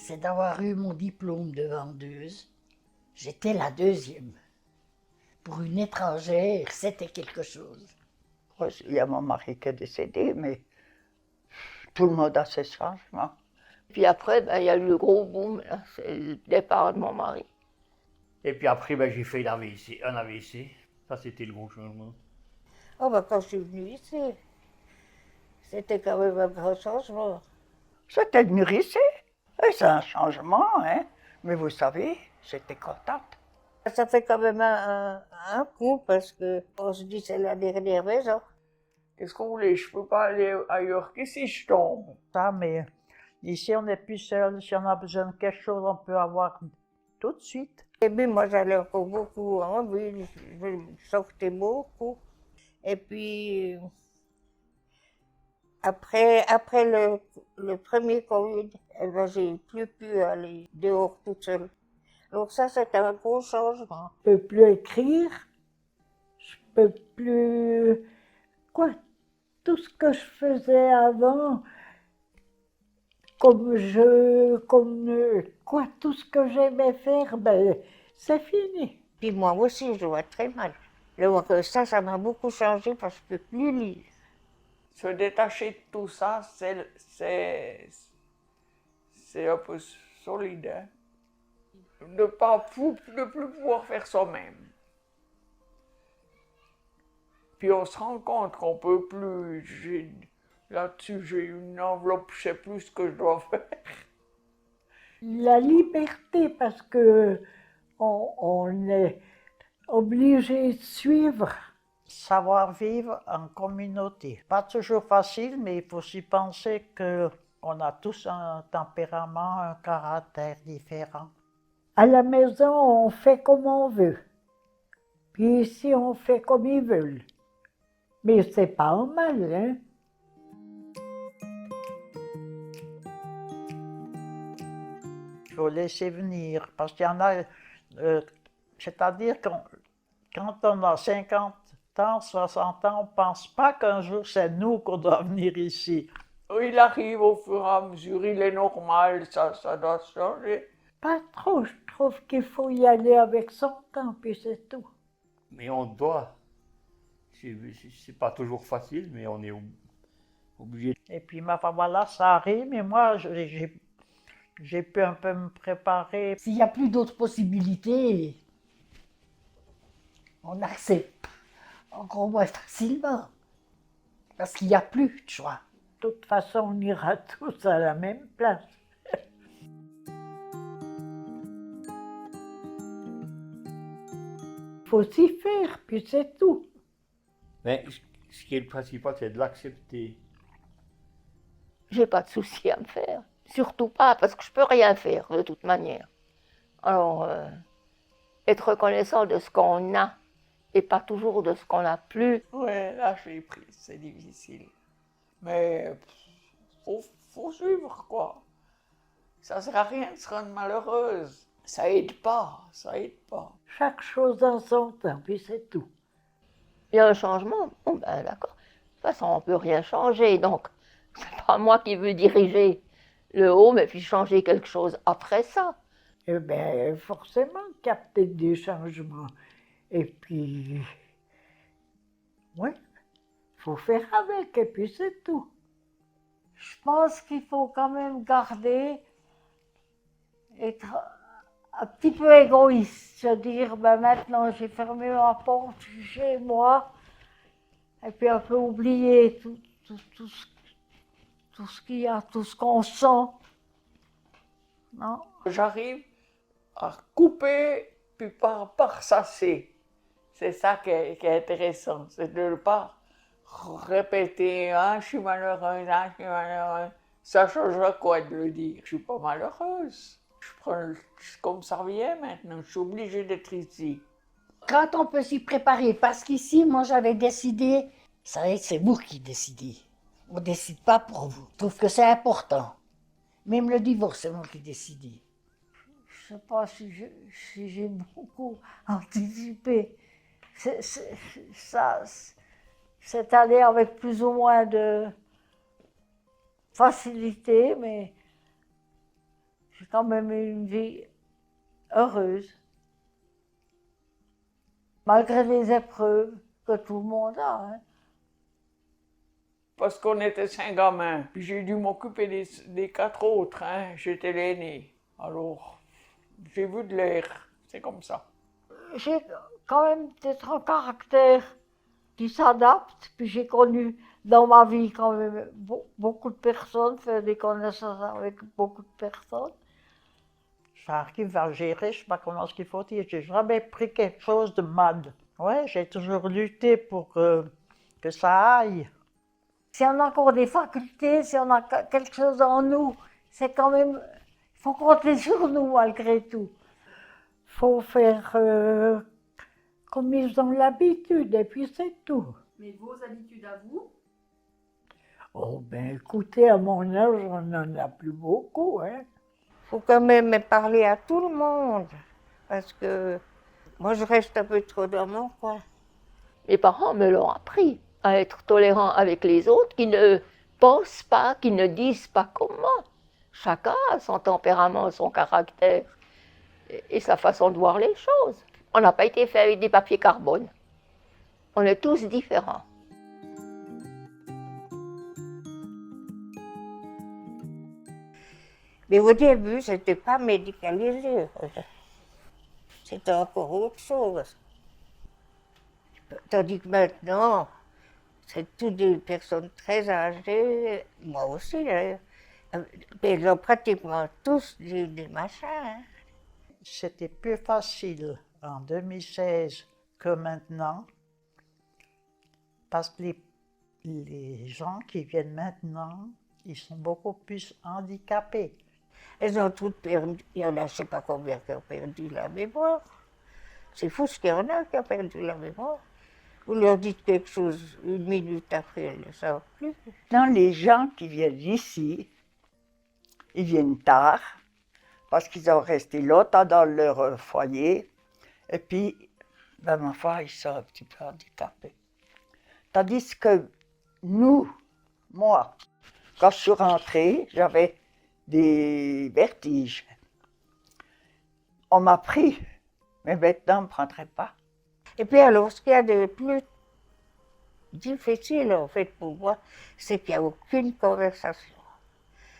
c'est d'avoir eu mon diplôme de vendeuse. J'étais la deuxième. Pour une étrangère, c'était quelque chose. Il y a mon mari qui est décédé, mais tout le monde a ses changements. Puis après, il y a eu le gros boom, là, c'est le départ de mon mari. Et puis après, j'ai fait un AVC. Ça, c'était le gros changement. Oh, quand je suis venue ici, c'était quand même un grand changement. C'était de mûrisser. Et c'est un changement, hein. Mais vous savez, j'étais contente. Ça fait quand même un coup parce que on se dit c'est la dernière maison. Qu'est-ce qu'on voulait? Je peux pas aller ailleurs qu'ici, je tombe. Ça, mais ici, on n'est plus seul. Si on a besoin de quelque chose, on peut avoir tout de suite. Et puis moi j'allais encore beaucoup en ville, je sortais beaucoup. Et puis après le premier Covid, j'ai plus pu aller dehors toute seule. Donc ça c'était un gros changement. Je peux plus écrire, je peux plus... Quoi? Tout ce que je faisais avant, tout ce que j'aimais faire, c'est fini. Puis moi aussi je vois très mal. Donc ça m'a beaucoup changé parce que je peux plus lire. Se détacher de tout ça, c'est un peu solide. Hein? Ne plus pouvoir faire soi-même. Puis on se rend compte qu'on peut plus. Là-dessus, j'ai une enveloppe, je sais plus ce que je dois faire. La liberté, parce que on est obligé de suivre. Savoir vivre en communauté. Pas toujours facile, mais il faut s'y penser qu'on a tous un tempérament, un caractère différent. À la maison, on fait comme on veut. Puis ici, on fait comme ils veulent. Mais c'est pas un mal, hein? Il faut laisser venir, parce qu'il y en a, c'est-à-dire que quand on a 50 ans, 60 ans, on ne pense pas qu'un jour c'est nous qu'on doit venir ici. Il arrive au fur et à mesure, il est normal, ça doit changer. Pas trop, je trouve qu'il faut y aller avec son temps, puis c'est tout. Mais on doit. C'est pas toujours facile, mais on est obligé. Et puis, voilà, ça arrive, mais moi, j'ai pu un peu me préparer. S'il n'y a plus d'autres possibilités, on accepte encore moins facilement. Parce qu'il n'y a plus de choix. De toute façon, on ira tous à la même place. Il faut s'y faire, puis c'est tout. Mais ce qui est le principal, c'est de l'accepter. J'ai pas de souci à me faire. Surtout pas, parce que je peux rien faire de toute manière. Alors, être reconnaissant de ce qu'on a et pas toujours de ce qu'on n'a plus. Ouais, lâcher prise, c'est difficile. Mais faut suivre, quoi. Ça sert à rien de se rendre malheureuse. Ça aide pas, ça aide pas. Chaque chose en son temps, puis c'est tout. Il y a un changement, bon ben d'accord. De toute façon, on ne peut rien changer, donc c'est pas moi qui veux diriger le haut, mais puis changer quelque chose après ça. Eh bien, forcément qu'il y a peut-être des changements. Et puis, oui, il faut faire avec, et puis c'est tout. Je pense qu'il faut quand même garder, être un petit peu égoïste, se dire, maintenant j'ai fermé ma porte chez moi, et puis un peu oublier tout ce qu'il y a, tout ce qu'on sent. Non? J'arrive à couper, puis par sasser. C'est ça qui est intéressant, c'est de ne pas répéter « Ah, je suis malheureuse, ah, je suis malheureuse ». Ça changera quoi de le dire? Je suis pas malheureuse. Je prends comme ça vient maintenant, je suis obligée d'être ici. Quand on peut s'y préparer, parce qu'ici, moi j'avais décidé, c'est vous qui décidez. On ne décide pas pour vous. Je trouve que c'est important. Même le divorce, c'est moi qui décide. Je ne sais pas si j'ai beaucoup anticipé. C'est allé avec plus ou moins de facilité, mais J'ai quand même eu une vie heureuse. Malgré les épreuves que tout le monde a. Hein. Parce qu'on était 5 gamins. Puis j'ai dû m'occuper des 4 autres. Hein. J'étais l'aîné. Alors, j'ai vu de l'air. C'est comme ça. J'ai quand même peut-être un caractère qui s'adapte. Puis j'ai connu dans ma vie quand même beaucoup de personnes, fait des connaissances avec beaucoup de personnes. J'arrive à gérer, je ne sais pas comment ce qu'il faut dire, j'ai jamais pris quelque chose de mal. Ouais, j'ai toujours lutté pour que ça aille. Si on a encore des facultés, si on a quelque chose en nous, c'est quand même, il faut compter sur nous malgré tout. Il faut faire comme ils ont l'habitude et puis c'est tout. Mais vos habitudes à vous? Oh ben écoutez, à mon âge, on n'en a plus beaucoup, hein. Faut quand même parler à tout le monde, parce que moi je reste un peu trop dans mon coin. Mes parents me l'ont appris, à être tolérant avec les autres qui ne pensent pas, qui ne disent pas comment. Chacun a son tempérament, son caractère et sa façon de voir les choses. On n'a pas été fait avec des papiers carbone. On est tous différents. Mais au début, c'était pas médicalisé. C'était encore autre chose. Tandis que maintenant, c'est toutes des personnes très âgées, moi aussi, hein. Ils ont pratiquement tous des machins. Hein. C'était plus facile en 2016 que maintenant, parce que les gens qui viennent maintenant, ils sont beaucoup plus handicapés. Elles ont toutes perdu, il y en a je ne sais pas combien qui ont perdu la mémoire. C'est fou ce qu'il y en a qui ont perdu la mémoire. Vous leur dites quelque chose, 1 minute après, elles ne le savent plus. Maintenant, les gens qui viennent ici, ils viennent tard, parce qu'ils ont resté longtemps dans leur foyer, et puis, ben, ma foi, ils sont un petit peu handicapés. Tandis que nous, moi, quand je suis rentrée, j'avais des vertiges. On m'a pris, mais maintenant, on ne me prendrait pas. Et puis alors, ce qu'il y a de plus difficile, en fait, pour moi, c'est qu'il n'y a aucune conversation.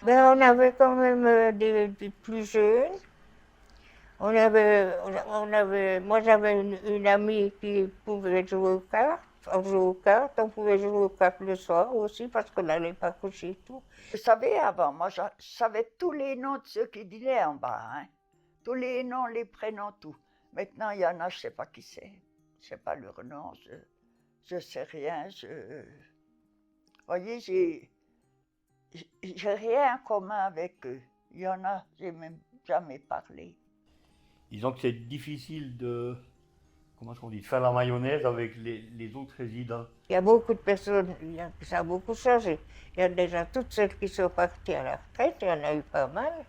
Ben, on avait quand même des plus jeunes. Moi, j'avais une amie qui pouvait jouer aux cartes. On jouait aux cartes, on pouvait jouer aux cartes le soir aussi, parce qu'on n'allait pas coucher tout. Vous savez, avant, moi, je savais tous les noms de ceux qui dînaient en bas. Hein? Tous les noms, les prénoms, tout. Maintenant, il y en a, je ne sais pas qui c'est. Je ne sais pas leur nom, je ne sais rien. Vous voyez, j'ai rien en commun avec eux. Il y en a, je n'ai même jamais parlé. Disons que c'est difficile de, comment est-ce qu'on dit, de faire la mayonnaise avec les autres résidents. Il y a beaucoup de personnes, ça a beaucoup changé. Il y a déjà toutes celles qui sont parties à la retraite, il y en a eu pas mal.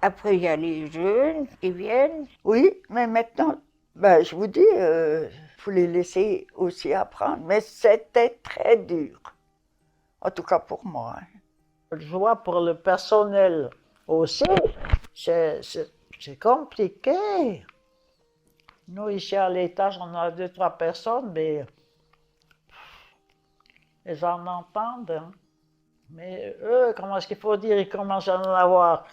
Après, il y a les jeunes qui viennent. Oui, mais maintenant, ben, je vous dis, faut les laisser aussi apprendre. Mais c'était très dur. En tout cas pour moi. Hein. Je vois pour le personnel aussi, c'est compliqué. Nous, ici à l'étage, on a 2-3 personnes, mais ils en entendent. Hein. Mais eux, comment est-ce qu'il faut dire, ils commencent à en avoir.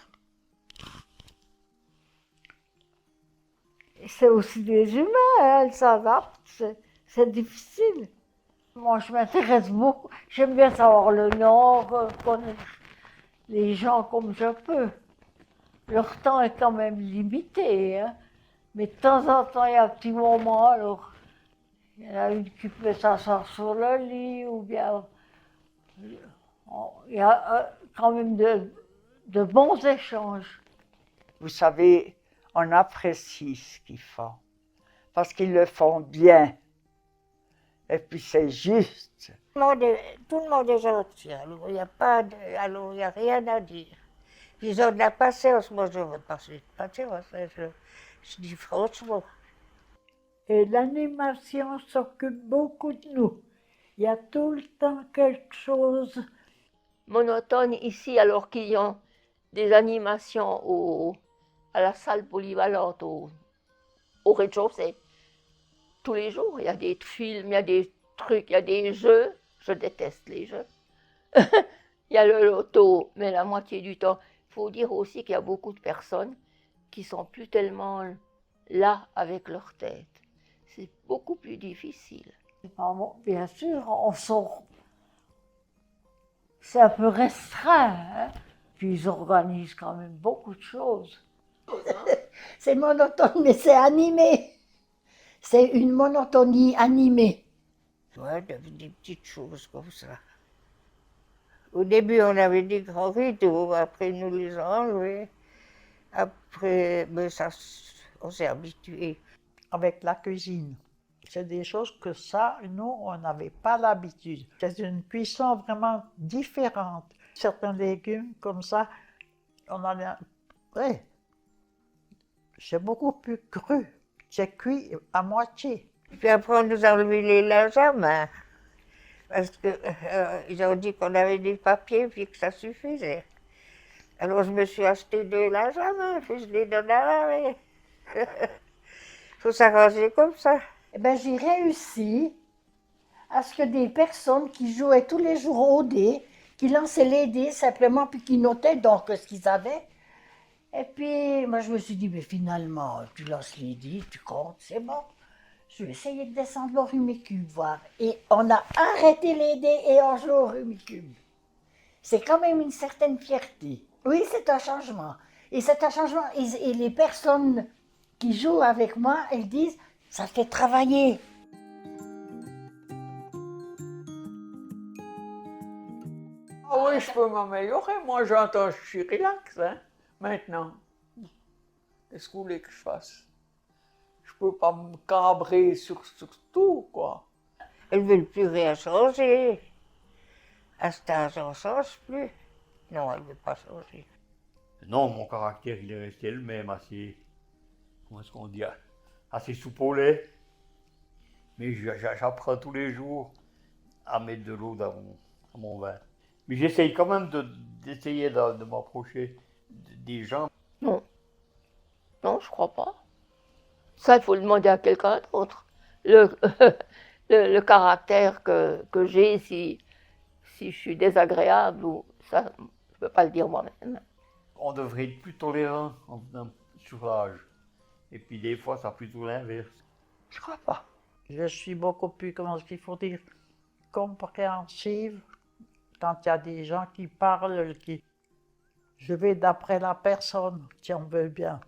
C'est aussi des humains, hein, elles s'adaptent, c'est difficile. Moi, je m'intéresse beaucoup, j'aime bien savoir le nom, connaître les gens comme je peux. Leur temps est quand même limité, hein. Mais de temps en temps, il y a un petit moment, alors il y en a une qui peut s'asseoir sur le lit, ou bien il y a quand même de bons échanges. Vous savez, on apprécie ce qu'ils font. Parce qu'ils le font bien. Et puis c'est juste. Tout le monde est gentil, alors il n'y a a rien à dire. Ils ont de la patience, moi je veux pas de patience, je dis franchement. Et l'animation s'occupe beaucoup de nous. Il y a tout le temps quelque chose. Monotone ici, alors qu'ils ont des animations à la salle polyvalente au rez-de-chaussée. Tous les jours, il y a des films, il y a des trucs, il y a des jeux. Je déteste les jeux. Il y a le loto, mais la moitié du temps. Il faut dire aussi qu'il y a beaucoup de personnes qui sont plus tellement là avec leur tête. C'est beaucoup plus difficile. Bien sûr, on sort. C'est un peu restreint, hein? Puis ils organisent quand même beaucoup de choses. C'est monotone, mais c'est animé. C'est une monotonie animée. Ouais, des petites choses comme ça. Au début, on avait des grands rideaux, après nous les avons enlevés. Après, ben, on s'est habitué. Avec la cuisine. C'est des choses que ça, nous, on n'avait pas l'habitude. C'est une cuisson vraiment différente. Certains légumes comme ça, on en a... Ouais, c'est beaucoup plus cru. C'est cuit à moitié. Puis après, on nous a enlevé les linges à main. Parce qu'ils ont dit qu'on avait des papiers puis que ça suffisait. Alors je me suis acheté 2 linges à main, puis je les donne à laver. Faut s'arranger comme ça. Eh bien, j'ai réussi à ce que des personnes qui jouaient tous les jours au dé, qui lançaient les dés simplement, puis qui notaient donc ce qu'ils avaient. Et puis, moi, je me suis dit, mais finalement, tu lances les dés, tu comptes, c'est bon. Je vais essayer de descendre au rumicube, voir. Et on a arrêté les dés et on joue au rumicube. C'est quand même une certaine fierté. Oui, c'est un changement. Et c'est un changement. Et les personnes qui jouent avec moi, elles disent, ça fait travailler. Ah oui, je peux m'améliorer. Moi, j'entends, je suis relax, hein, maintenant. Qu'est-ce que vous voulez que je fasse? Je peux pas me cabrer sur tout, quoi. Elles ne veulent plus rien changer. À cet âge, on ne change plus. Non, elle ne veut pas changer. Non, mon caractère, il est resté le même, assez, comment est-ce qu'on dit, assez soupe au lait. Mais j'apprends tous les jours à mettre de l'eau dans mon vin. Mais j'essaye quand même d'essayer de m'approcher des gens. Non. Non, je crois pas. Ça, il faut le demander à quelqu'un d'autre. Le caractère que j'ai, si je suis désagréable, ou ça, je ne peux pas le dire moi-même. On devrait être plus tolérant en venant sur l'âge. Et puis des fois, c'est plutôt l'inverse. Je crois pas. Je suis beaucoup plus, comment est-ce qu'il faut dire, compréhensive quand il y a des gens qui parlent, je vais d'après la personne, si on veut bien.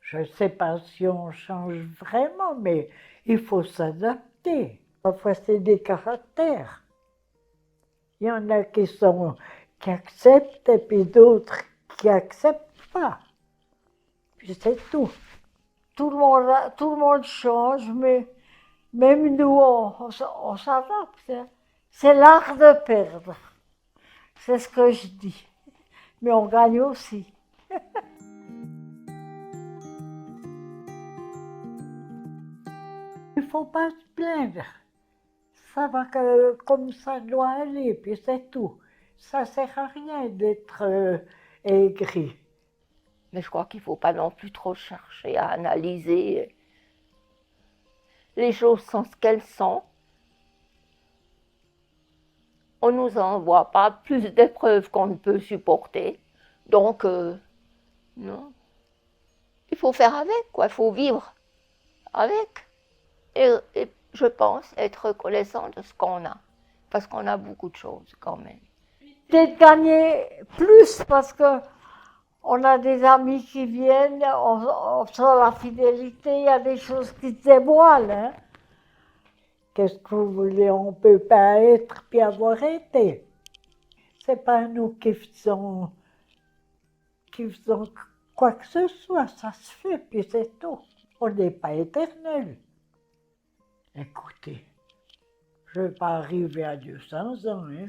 Je ne sais pas si on change vraiment, mais il faut s'adapter. Parfois, c'est des caractères. Il y en a qui acceptent et puis d'autres qui n'acceptent pas. Puis c'est tout. Tout le monde change, mais même nous, on s'adapte. Hein. C'est l'art de perdre. C'est ce que je dis. Mais on gagne aussi. Il ne faut pas se plaindre. Ça va comme ça doit aller, puis c'est tout. Ça ne sert à rien d'être aigri. Mais je crois qu'il ne faut pas non plus trop chercher à analyser. Les choses sont ce qu'elles sont. On ne nous envoie pas plus d'épreuves qu'on ne peut supporter. Donc, non. Il faut faire avec, quoi. Il faut vivre avec. Et je pense être reconnaissant de ce qu'on a. Parce qu'on a beaucoup de choses quand même. Peut-être gagner plus parce que on a des amis qui viennent, on sent la fidélité, il y a des choses qui se dévoilent. Hein. Qu'est-ce que vous voulez, on ne peut pas être puis avoir été. C'est pas nous qui faisons quoi que ce soit, ça se fait, puis c'est tout. On n'est pas éternel. Écoutez, je ne vais pas arriver à 200 ans, hein.